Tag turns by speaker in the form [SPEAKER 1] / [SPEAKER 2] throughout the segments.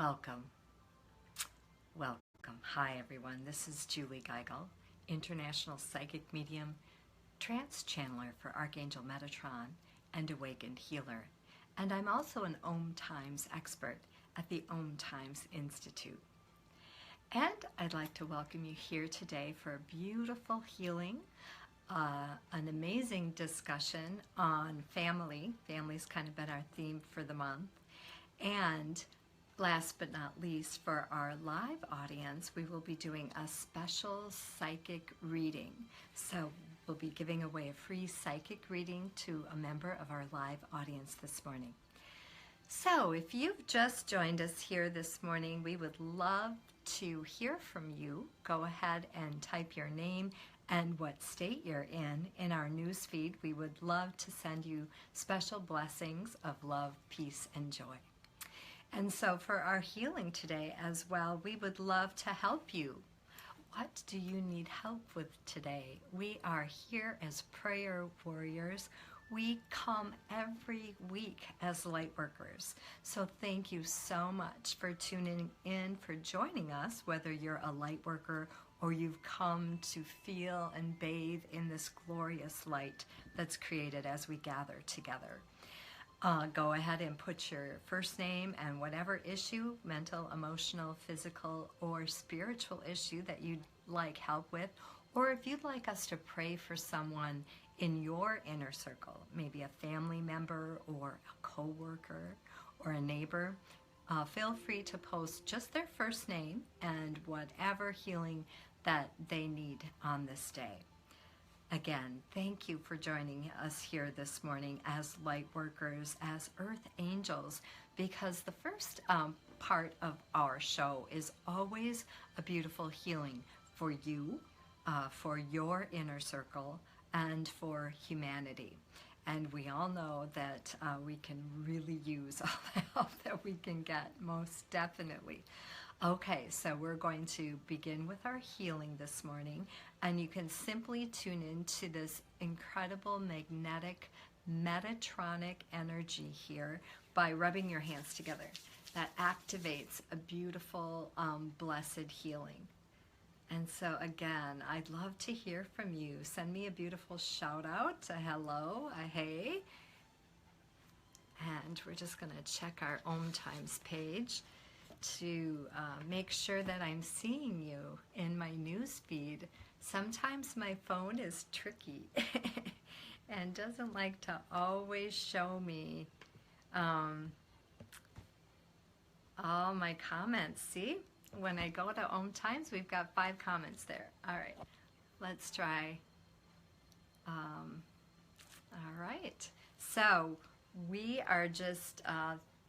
[SPEAKER 1] Welcome. Welcome. Hi, everyone. This is Julie Geigle, International Psychic Medium, Trance Channeler for Archangel Metatron, and Awakened Healer. And I'm also an Om Times expert at the Om Times Institute. And I'd like to welcome you here today for a beautiful healing, an amazing discussion on family. Family's kind of been our theme for the month. And last but not least, for our live audience, we will be doing a special psychic reading. So we'll be giving away a free psychic reading to a member of our live audience this morning. So if you've just joined us here this morning, we would love to hear from you. Go ahead and type your name and what state you're in our news feed. We would love to send you special blessings of love, peace, and joy. And so for our healing today as well, we would love to help you. What do you need help with today? We are here as prayer warriors. We come every week as light workers. So thank you so much for tuning in, for joining us, whether you're a light worker or you've come to feel and bathe in this glorious light that's created as we gather together. Go ahead and put your first name and whatever issue, mental, emotional, physical, or spiritual issue that you'd like help with, or if you'd like us to pray for someone in your inner circle, maybe a family member or a coworker or a neighbor, feel free to post just their first name and whatever healing that they need on this day. Again, thank you for joining us here this morning as light workers, as earth angels, because the first part of our show is always a beautiful healing for you, for your inner circle, and for humanity. And we all know that we can really use all the help that we can get, most definitely. Okay, so we're going to begin with our healing this morning, and you can simply tune into this incredible magnetic Metatronic energy here by rubbing your hands together. That activates a beautiful, blessed healing. And so again, I'd love to hear from you. Send me a beautiful shout out, a hello, a hey. And we're just going to check our Om Times page to make sure that I'm seeing you in my news feed. Sometimes my phone is tricky and doesn't like to always show me all my comments. See, when I go to Om Times, we've got 5 comments there. All right, let's try. All right, so we are just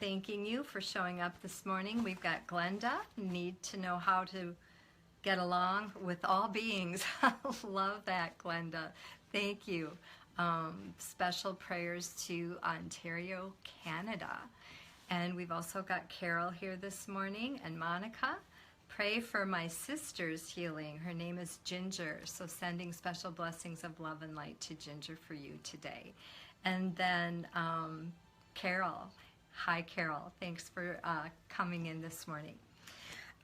[SPEAKER 1] thanking you for showing up this morning. We've got Glenda, need to know how to get along with all beings. Love that, Glenda. Thank you. Special prayers to Ontario, Canada. And we've also got Carol here this morning and Monica. Pray for my sister's healing. Her name is Ginger. So sending special blessings of love and light to Ginger for you today. And then Carol. Hi, Carol. Thanks for coming in this morning.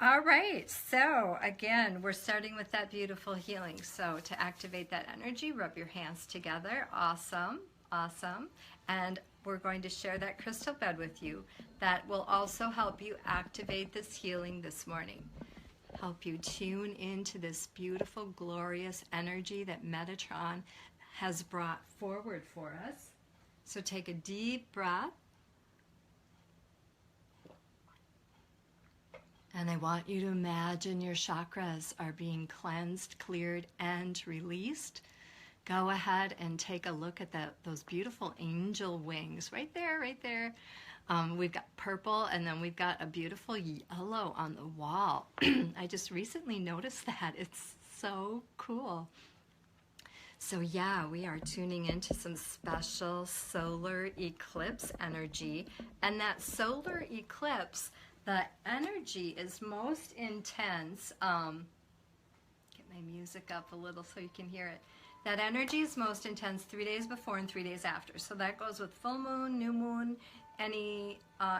[SPEAKER 1] All right. So, again, we're starting with that beautiful healing. So, to activate that energy, rub your hands together. Awesome. Awesome. And we're going to share that crystal bed with you that will also help you activate this healing this morning. Help you tune into this beautiful, glorious energy that Metatron has brought forward for us. So, take a deep breath. And I want you to imagine your chakras are being cleansed, cleared, and released. Go ahead and take a look at those beautiful angel wings. Right there, right there. We've got purple, and then we've got a beautiful yellow on the wall. I just recently noticed that. It's so cool. So yeah, we are tuning into some special solar eclipse energy. And that solar eclipse, the energy is most intense. Get my music up a little so you can hear it. That energy is most intense 3 days before and 3 days after. So that goes with full moon, new moon, any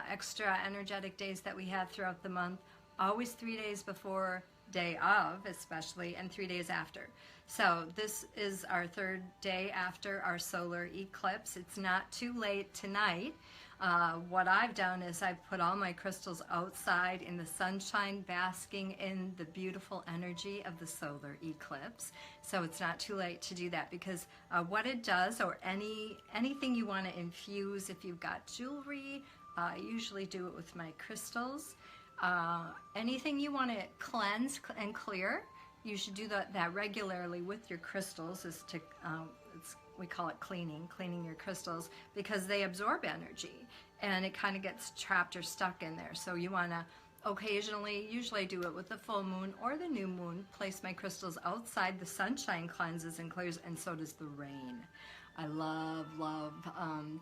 [SPEAKER 1] extra energetic days that we have throughout the month, always 3 days before, day of especially, and 3 days after. So this is our third day after our solar eclipse. It's not too late tonight. What I've done is I've put all my crystals outside in the sunshine, basking in the beautiful energy of the solar eclipse. So it's not too late to do that, because what it does, or anything you want to infuse, if you've got jewelry, I usually do it with my crystals. Anything you want to cleanse and clear, you should do that regularly with your crystals. Is to we call it cleaning your crystals, because they absorb energy and it kind of gets trapped or stuck in there. So you want to occasionally, usually I do it with the full moon or the new moon, place my crystals outside. The sunshine cleanses and clears, and so does the rain. I love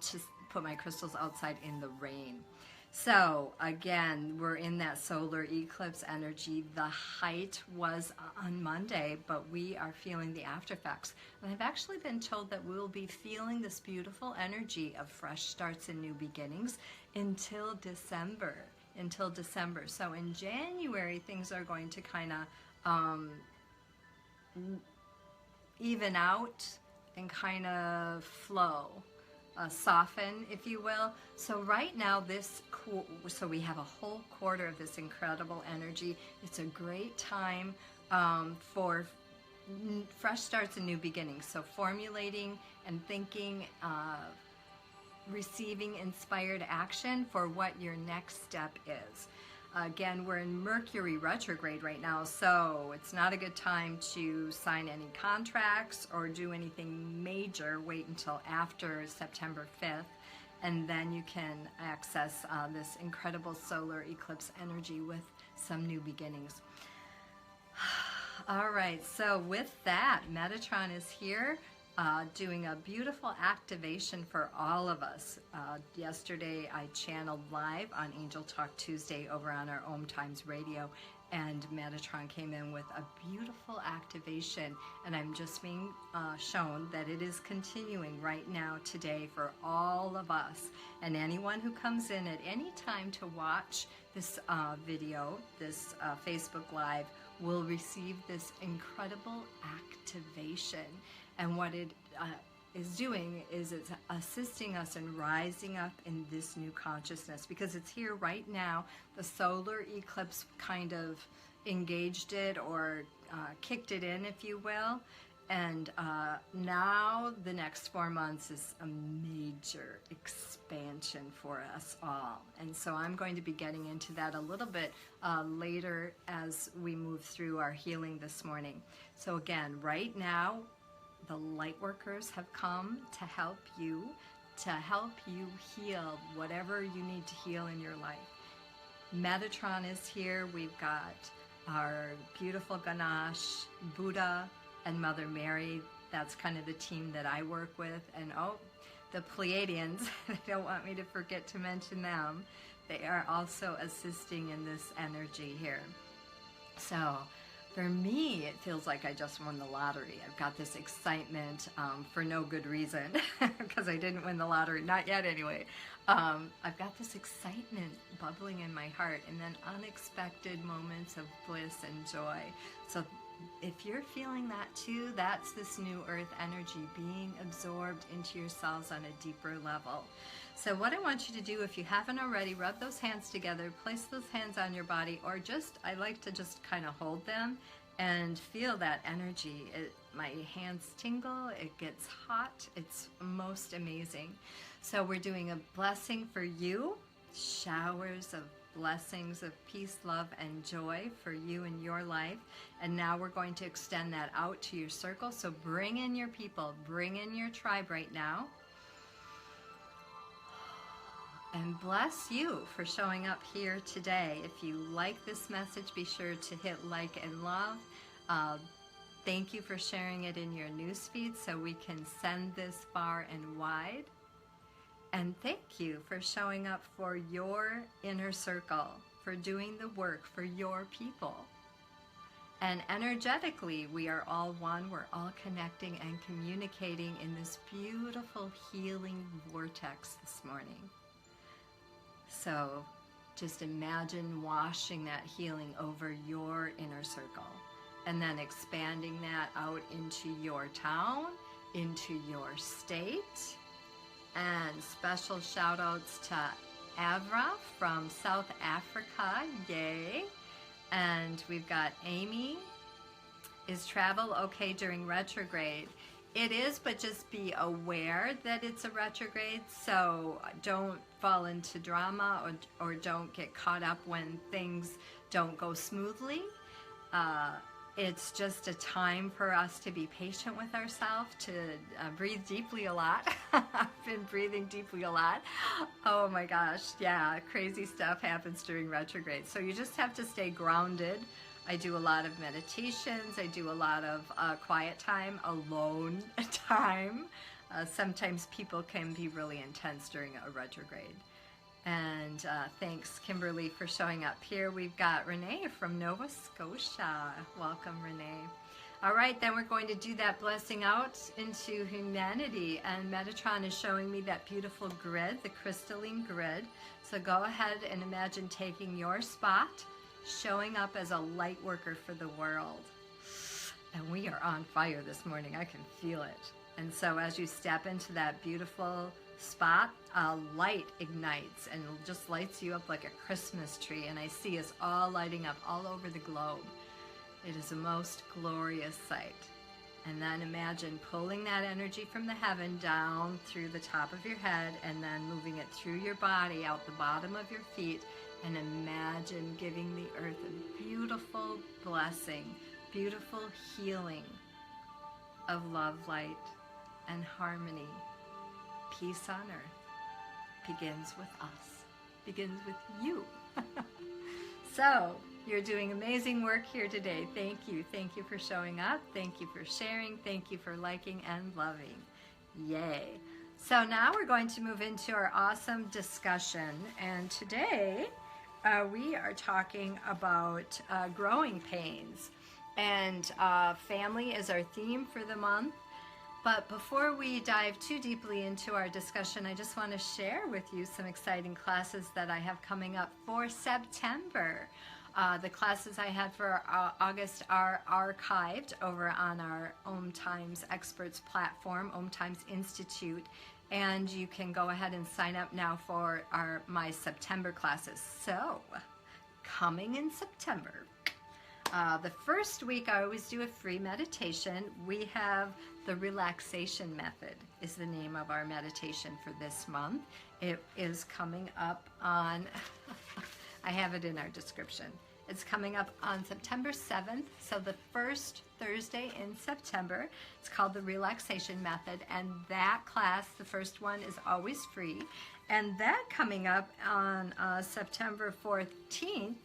[SPEAKER 1] to put my crystals outside in the rain. So again, we're in that solar eclipse energy. The height was on Monday, but we are feeling the after effects. And I've actually been told that we'll be feeling this beautiful energy of fresh starts and new beginnings until December. So in January, things are going to kind of even out and kind of flow. Soften, if you will. So right now, so we have a whole quarter of this incredible energy. It's a great time for fresh starts and new beginnings. So formulating and thinking, receiving inspired action for what your next step is. Again, we're in Mercury retrograde right now, so it's not a good time to sign any contracts or do anything major. Wait until after September 5th, and then you can access this incredible solar eclipse energy with some new beginnings. All right, so with that, Metatron is here. Doing a beautiful activation for all of us. Yesterday I channeled live on Angel Talk Tuesday over on our Om Times Radio, and Metatron came in with a beautiful activation, and I'm just being shown that it is continuing right now today for all of us. And anyone who comes in at any time to watch this video, this Facebook Live, will receive this incredible activation. And what it is doing is it's assisting us in rising up in this new consciousness, because it's here right now. The solar eclipse kind of engaged it, or kicked it in, if you will. And now the next 4 months is a major expansion for us all. And so I'm going to be getting into that a little bit later as we move through our healing this morning. So again, right now, the light workers have come to help you heal whatever you need to heal in your life. Metatron is here. We've got our beautiful Ganesh, Buddha, and Mother Mary. That's kind of the team that I work with. And the Pleiadians, they don't want me to forget to mention them. They are also assisting in this energy here. So for me, it feels like I just won the lottery. I've got this excitement for no good reason, because I didn't win the lottery, not yet anyway. I've got this excitement bubbling in my heart, and then unexpected moments of bliss and joy. So if you're feeling that too, that's this new earth energy being absorbed into your cells on a deeper level. So what I want you to do, if you haven't already, rub those hands together, place those hands on your body, or I like to just kind of hold them and feel that energy. My hands tingle, it gets hot, it's most amazing. So we're doing a blessing for you, showers of blessings of peace, love, and joy for you in your life. And now we're going to extend that out to your circle. So bring in your people, bring in your tribe right now. And bless you for showing up here today. If you like this message, be sure to hit like and love. Thank you for sharing it in your newsfeed so we can send this far and wide. And thank you for showing up for your inner circle, for doing the work for your people. And energetically, we are all one. We're all connecting and communicating in this beautiful healing vortex this morning. So just imagine washing that healing over your inner circle and then expanding that out into your town, into your state. And special shout outs to Avra from South Africa, yay. And we've got Amy. Is travel okay during retrograde? It is, but just be aware that it's a retrograde, so don't fall into drama or don't get caught up when things don't go smoothly. It's just a time for us to be patient with ourselves, to breathe deeply a lot. I've been breathing deeply a lot. Oh my gosh, yeah, crazy stuff happens during retrograde. So you just have to stay grounded. I do a lot of meditations. I do a lot of quiet time, alone time. Sometimes people can be really intense during a retrograde. And thanks, Kimberly, for showing up here. We've got Renee from Nova Scotia. Welcome, Renee. All right, then we're going to do that blessing out into humanity. And Metatron is showing me that beautiful grid, the crystalline grid. So go ahead and imagine taking your spot, showing up as a light worker for the world. And we are on fire this morning. I can feel it. And so as you step into that beautiful spot, light ignites and just lights you up like a Christmas tree. And I see us all lighting up all over the globe. It is a most glorious sight. And then imagine pulling that energy from the heaven down through the top of your head and then moving it through your body, out the bottom of your feet. And imagine giving the earth a beautiful blessing, beautiful healing of love, light, and harmony. Peace on earth begins with us, begins with you. So, you're doing amazing work here today. Thank you. Thank you for showing up. Thank you for sharing. Thank you for liking and loving. Yay. So now we're going to move into our awesome discussion. And today, we are talking about growing pains, and family is our theme for the month. But before we dive too deeply into our discussion, I just want to share with you some exciting classes that I have coming up for September. The classes I had for August are archived over on our Om Times Experts platform, Om Times Institute. And you can go ahead and sign up now for my September classes. So, coming in September, the first week I always do a free meditation. We have the relaxation method is the name of our meditation for this month. It is coming up on, I have it in our description. It's coming up on September 7th, so the first Thursday in September. It's called the Relaxation Method, and that class, the first one, is always free. And that coming up on September 14th,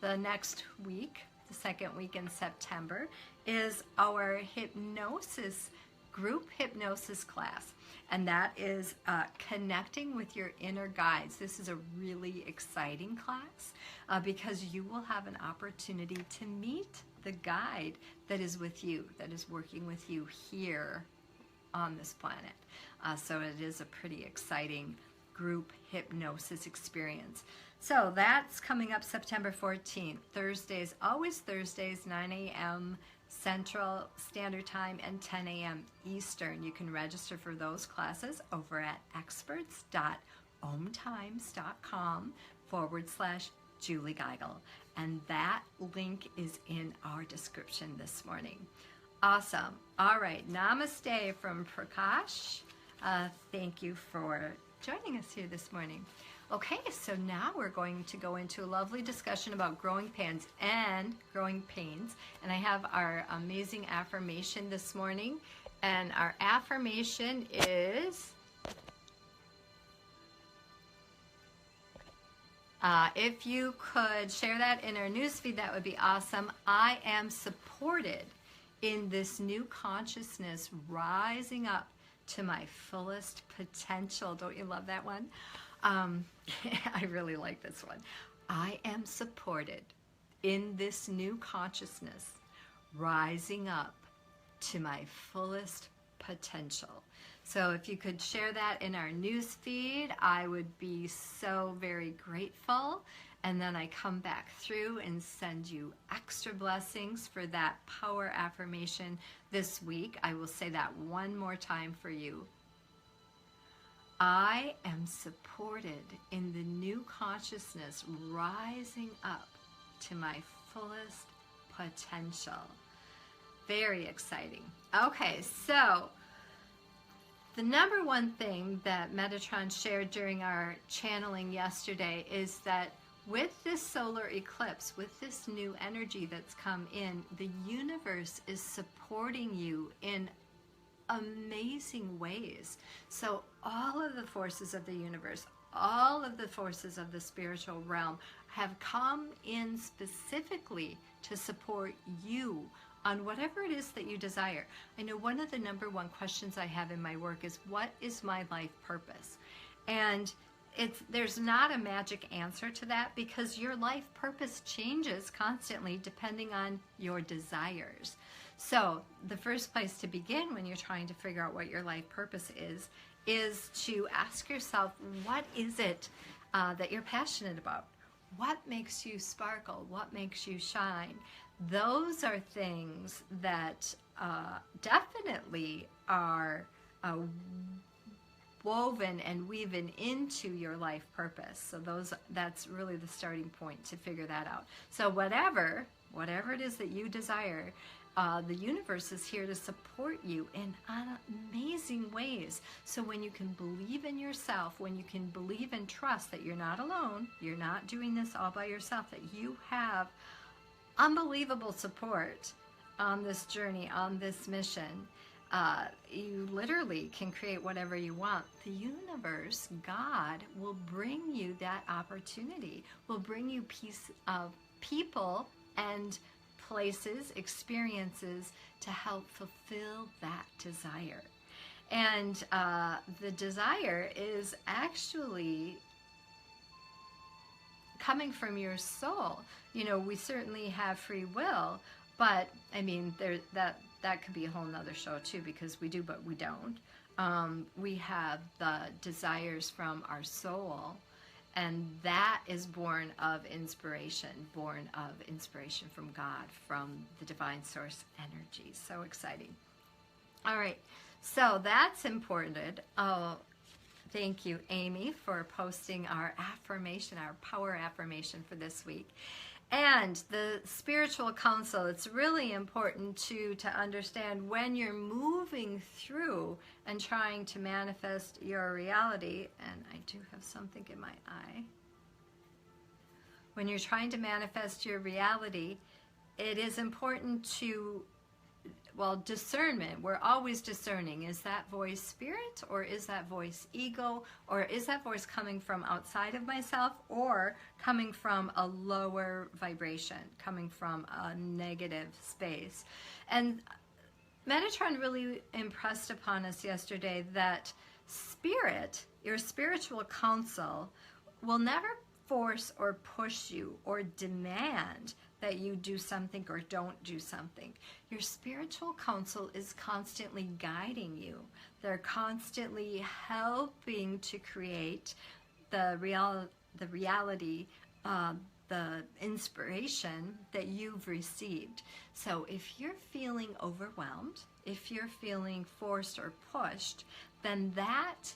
[SPEAKER 1] the next week, the second week in September, is our hypnosis, group hypnosis class. And that is connecting with your inner guides. This is a really exciting class because you will have an opportunity to meet the guide that is with you, that is working with you here on this planet. So it is a pretty exciting group hypnosis experience. So that's coming up September 14th. Thursdays, always Thursdays, 9 a.m. Central Standard Time and 10 a.m. Eastern. You can register for those classes over at experts.omtimes.com/Julie Geigle. And that link is in our description this morning. Awesome. All right. Namaste from Prakash. Thank you for joining us here this morning. Okay, so now we're going to go into a lovely discussion about growing pains. And I have our amazing affirmation this morning. And our affirmation is, if you could share that in our newsfeed, that would be awesome. I am supported in this new consciousness, rising up to my fullest potential. Don't you love that one? I really like this one. I am supported in this new consciousness, rising up to my fullest potential. So if you could share that in our news feed, I would be so very grateful. And then I come back through and send you extra blessings for that power affirmation this week. I will say that one more time for you. I am supported in the new consciousness rising up to my fullest potential. Very exciting. Okay, so the number one thing that Metatron shared during our channeling yesterday is that with this solar eclipse, with this new energy that's come in, the universe is supporting you in amazing ways. So all of the forces of the universe, all of the forces of the spiritual realm have come in specifically to support you on whatever it is that you desire. I know one of the number one questions I have in my work is, what is my life purpose? And there's not a magic answer to that, because your life purpose changes constantly depending on your desires. So the first place to begin when you're trying to figure out what your life purpose is to ask yourself, what is it that you're passionate about? What makes you sparkle? What makes you shine? Those are things that definitely are woven and weaving into your life purpose. So that's really the starting point to figure that out. So whatever it is that you desire, the universe is here to support you in amazing ways. So when you can believe in yourself, when you can believe and trust that you're not alone, you're not doing this all by yourself, that you have unbelievable support on this journey, on this mission, you literally can create whatever you want. The universe, God, will bring you that opportunity, will bring you people and places, experiences to help fulfill that desire. And the desire is actually coming from your soul. You know, we certainly have free will, but I mean, that could be a whole nother show too, because we do, but we don't. We have the desires from our soul, and that is born of inspiration from God, from the divine source energy. So exciting. All right, so that's important. Oh, thank you, Amy, for posting our affirmation, our power affirmation for this week. And the spiritual counsel, it's really important to understand when you're moving through and trying to manifest your reality. And I do have something in my eye. When you're trying to manifest your reality, it is important to, discernment. We're always discerning. Is that voice spirit, or is that voice ego, or is that voice coming from outside of myself, or coming from a lower vibration, coming from a negative space? And Metatron really impressed upon us yesterday that spirit, your spiritual counsel, will never force or push you or demand that you do something or don't do something. Your spiritual counsel is constantly guiding you. They're constantly helping to create the reality, the inspiration that you've received. So if you're feeling overwhelmed, if you're feeling forced or pushed, then that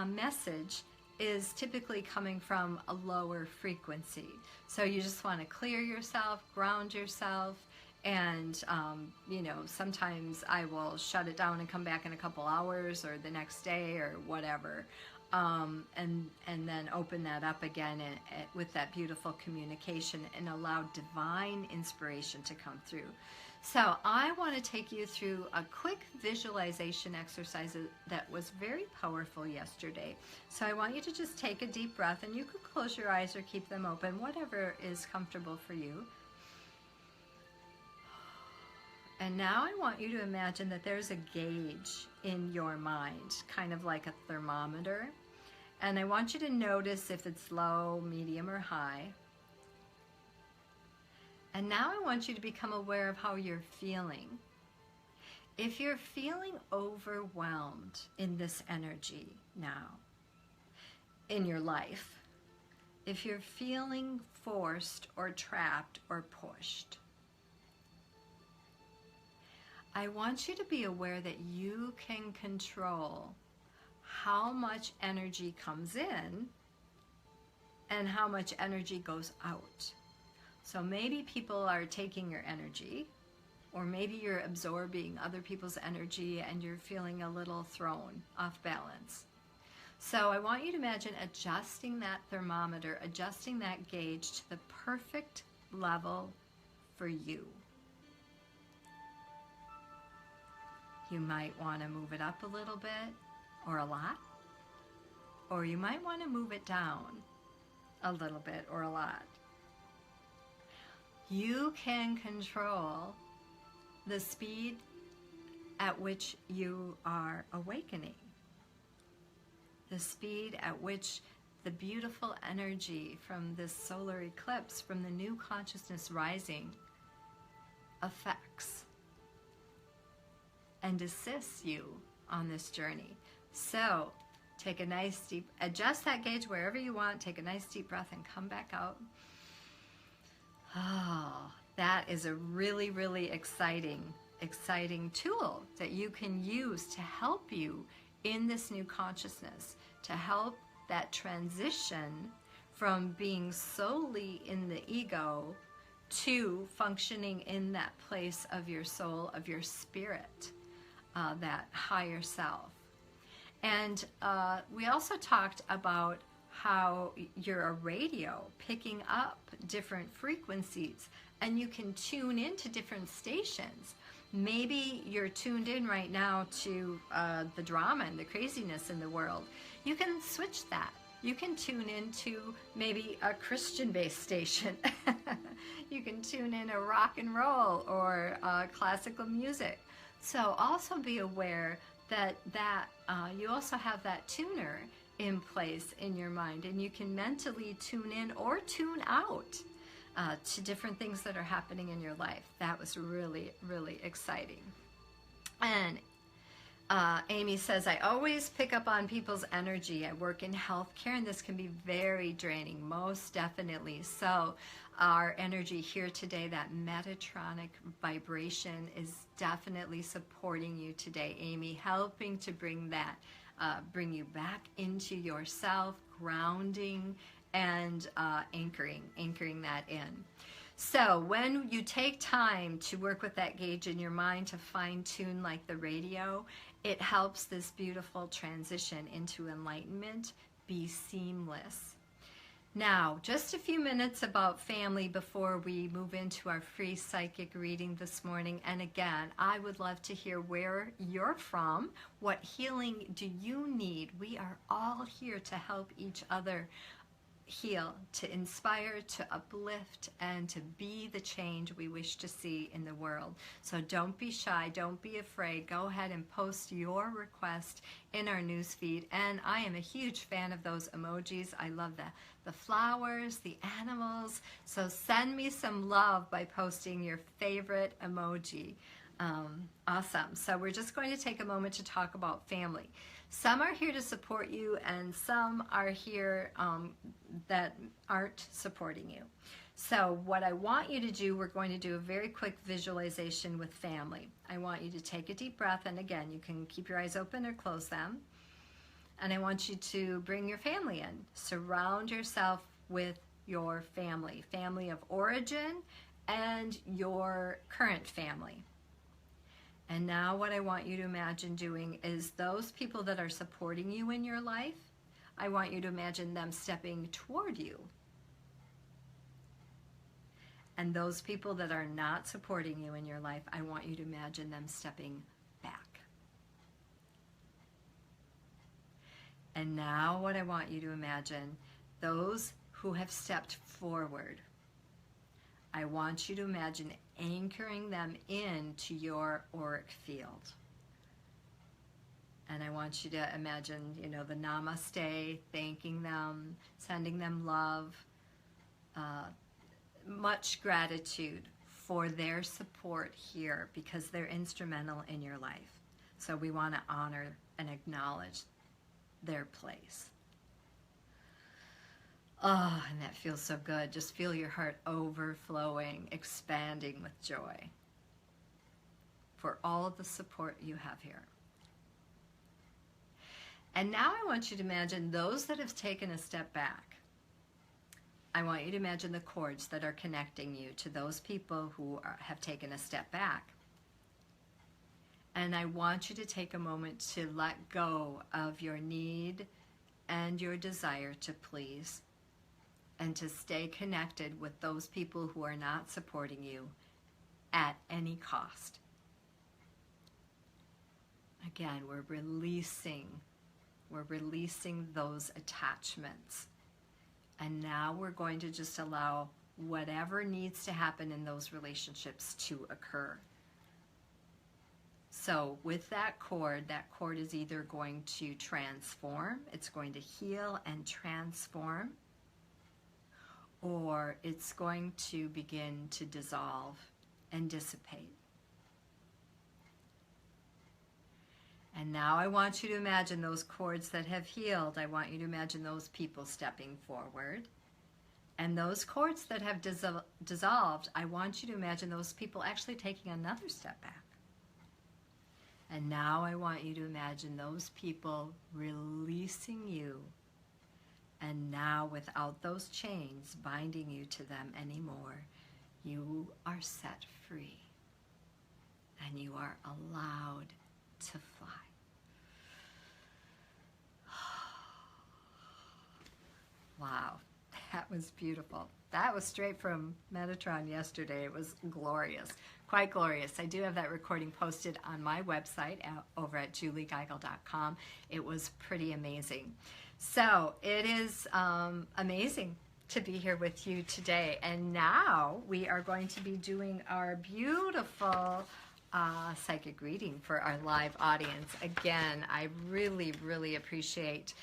[SPEAKER 1] message is typically coming from a lower frequency. So you just want to clear yourself, ground yourself, and sometimes I will shut it down and come back in a couple hours or the next day or whatever, and then open that up again with that beautiful communication and allow divine inspiration to come through. So I want to take you through a quick visualization exercise that was very powerful yesterday. So I want you to just take a deep breath, and you could close your eyes or keep them open, whatever is comfortable for you. And now I want you to imagine that there's a gauge in your mind, kind of like a thermometer. And I want you to notice if it's low, medium, or high. And now I want you to become aware of how you're feeling. If you're feeling overwhelmed in this energy now, in your life, if you're feeling forced or trapped or pushed, I want you to be aware that you can control how much energy comes in and how much energy goes out. So maybe people are taking your energy, or maybe you're absorbing other people's energy and you're feeling a little thrown off balance. So I want you to imagine adjusting that thermometer, adjusting that gauge to the perfect level for you. You might want to move it up a little bit or a lot, or you might want to move it down a little bit or a lot. You can control the speed at which you are awakening, the speed at which the beautiful energy from this solar eclipse, from the new consciousness rising, affects and assists you on this journey. So take a nice deep, adjust that gauge wherever you want, take a nice deep breath and come back out. Oh, that is a really, really exciting tool that you can use to help you in this new consciousness, to help that transition from being solely in the ego to functioning in that place of your soul, of your spirit, that higher self. And we also talked about how you're a radio picking up different frequencies, and you can tune into different stations. Maybe you're tuned in right now to the drama and the craziness in the world. You can switch that. You can tune into maybe a Christian-based station. You can tune in a rock and roll or classical music. So also be aware that you also have that tuner in place in your mind, and you can mentally tune in or tune out to different things that are happening in your life. That was really, really exciting. And Amy says, I always pick up on people's energy. I work in healthcare, and this can be very draining, most definitely. So our energy here today, that Metatronic vibration, is definitely supporting you today, Amy, helping to bring that, bring you back into yourself, grounding and anchoring that in. So when you take time to work with that gauge in your mind to fine-tune like the radio, it helps this beautiful transition into enlightenment be seamless. Now, just a few minutes about family before we move into our free psychic reading this morning. And again, I would love to hear where you're from. What healing do you need? We are all here to help each other heal, to inspire, to uplift, and to be the change we wish to see in the world. So don't be shy, don't be afraid. Go ahead and post your request in our newsfeed. And I am a huge fan of those emojis. I love the flowers, the animals. So send me some love by posting your favorite emoji. Awesome. So we're just going to take a moment to talk about family. Some are here to support you, and some are here that aren't supporting you. So what I want you to do, we're going to do a very quick visualization with family. I want you to take a deep breath, and again, you can keep your eyes open or close them. And I want you to bring your family in. Surround yourself with your family, family of origin and your current family. And now what I want you to imagine doing is those people that are supporting you in your life, I want you to imagine them stepping toward you. And those people that are not supporting you in your life, I want you to imagine them stepping back. And now what I want you to imagine, those who have stepped forward, I want you to imagine anchoring them into your auric field. And I want you to imagine, the namaste, thanking them, sending them love, much gratitude for their support here because they're instrumental in your life. So we want to honor and acknowledge their place. Oh, and that feels so good. Just feel your heart overflowing, expanding with joy for all of the support you have here. And now I want you to imagine those that have taken a step back. I want you to imagine the cords that are connecting you to those people who have taken a step back. And I want you to take a moment to let go of your need and your desire to please, and to stay connected with those people who are not supporting you at any cost. Again, we're releasing those attachments. And now we're going to just allow whatever needs to happen in those relationships to occur. So with that cord is either going to transform, it's going to heal and transform, or it's going to begin to dissolve and dissipate. And now I want you to imagine those cords that have healed. I want you to imagine those people stepping forward. And those cords that have dissolved, I want you to imagine those people actually taking another step back. And now I want you to imagine those people releasing you. And now, without those chains binding you to them anymore, you are set free. And you are allowed to fly. Wow, that was beautiful. That was straight from Metatron yesterday. It was glorious, quite glorious. I do have that recording posted on my website over at juliegeigle.com. It was pretty amazing. So it is amazing to be here with you today. And now we are going to be doing our beautiful psychic reading for our live audience. Again, I really, really appreciate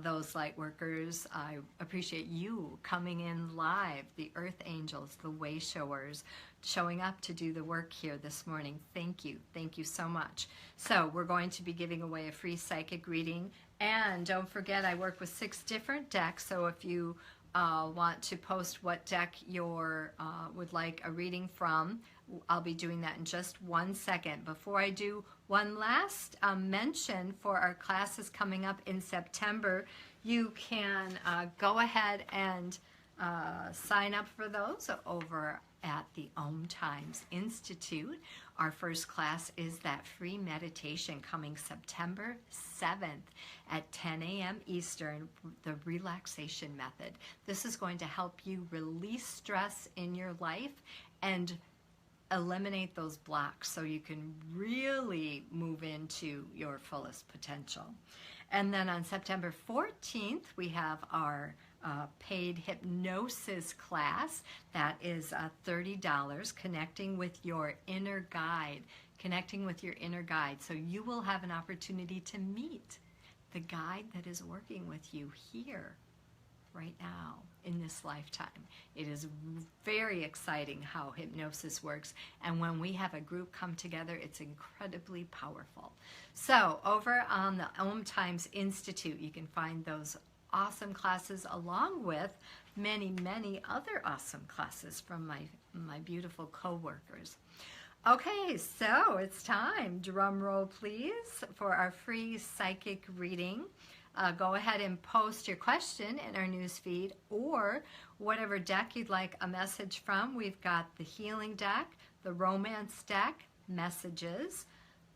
[SPEAKER 1] those light workers. I appreciate you coming in live, the earth angels, the way showers, showing up to do the work here this morning. Thank you. Thank you so much. So we're going to be giving away a free psychic reading. And don't forget, I work with 6 different decks. So if you want to post what deck you would like a reading from, I'll be doing that in just 1 second. Before I do, one last mention for our classes coming up in September. You can go ahead and sign up for those over at the Om Times Institute. Our first class is that free meditation coming September 7th at 10 a.m. Eastern, the relaxation method. This is going to help you release stress in your life and eliminate those blocks so you can really move into your fullest potential. And then on September 14th, we have our paid hypnosis class. That is $30, connecting with your inner guide. Connecting with your inner guide. So you will have an opportunity to meet the guide that is working with you here right now in this lifetime. It is very exciting how hypnosis works, and when we have a group come together, it's incredibly powerful. So over on the Om Times Institute, you can find those awesome classes along with many, many other awesome classes from my beautiful co-workers. Okay, so it's time, drum roll please, for our free psychic reading. Go ahead and post your question in our newsfeed or whatever deck you'd like a message from. We've got the healing deck, the romance deck, messages,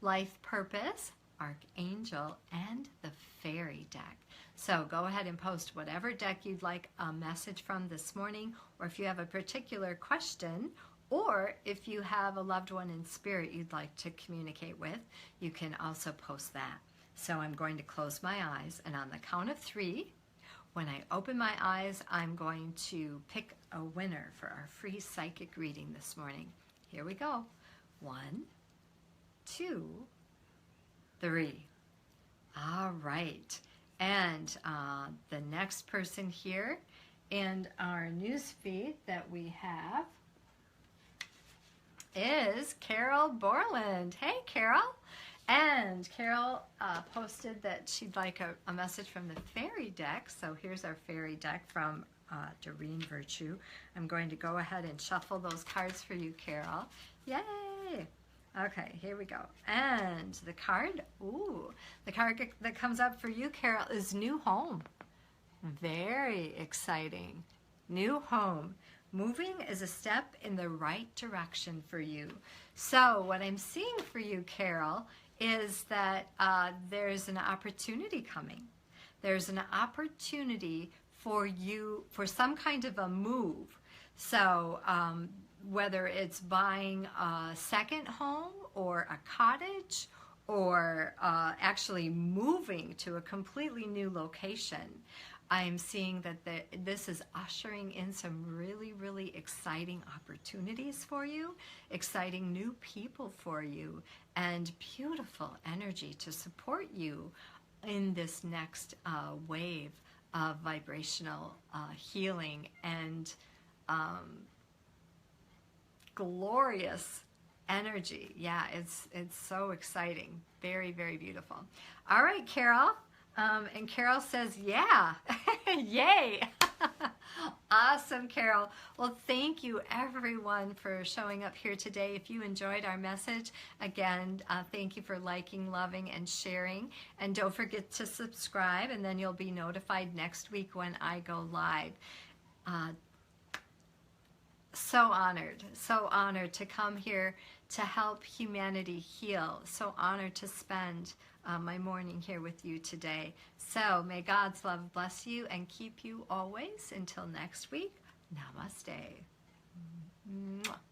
[SPEAKER 1] life purpose, archangel, and the fairy deck. So go ahead and post whatever deck you'd like a message from this morning, or if you have a particular question, or if you have a loved one in spirit you'd like to communicate with, you can also post that. So I'm going to close my eyes, and on the count of 3, when I open my eyes, I'm going to pick a winner for our free psychic reading this morning. Here we go. 1, 2, 3. All right. And the next person here in our news feed that we have is Carol Borland. Hey, Carol. And Carol posted that she'd like a message from the fairy deck. So here's our fairy deck from Doreen Virtue. I'm going to go ahead and shuffle those cards for you, Carol. Yay! Okay, here we go. And the card that comes up for you, Carol, is new home. Very exciting. New home. Moving is a step in the right direction for you. So what I'm seeing for you, Carol, is that there's an opportunity coming. There's an opportunity for you for some kind of a move. So whether it's buying a second home or a cottage or actually moving to a completely new location, I'm seeing that this is ushering in some really, really exciting opportunities for you, exciting new people for you, and beautiful energy to support you in this next wave of vibrational healing and glorious energy. Yeah, it's so exciting. Very, very beautiful. All right, Carol. And Carol says, yeah, yay. Awesome, Carol. Well, thank you, everyone, for showing up here today. If you enjoyed our message, again, thank you for liking, loving, and sharing. And don't forget to subscribe, and then you'll be notified next week when I go live. So honored to come here to help humanity heal. So honored to spend my morning here with you today. So may God's love bless you and keep you always. Until next week, namaste. Mwah.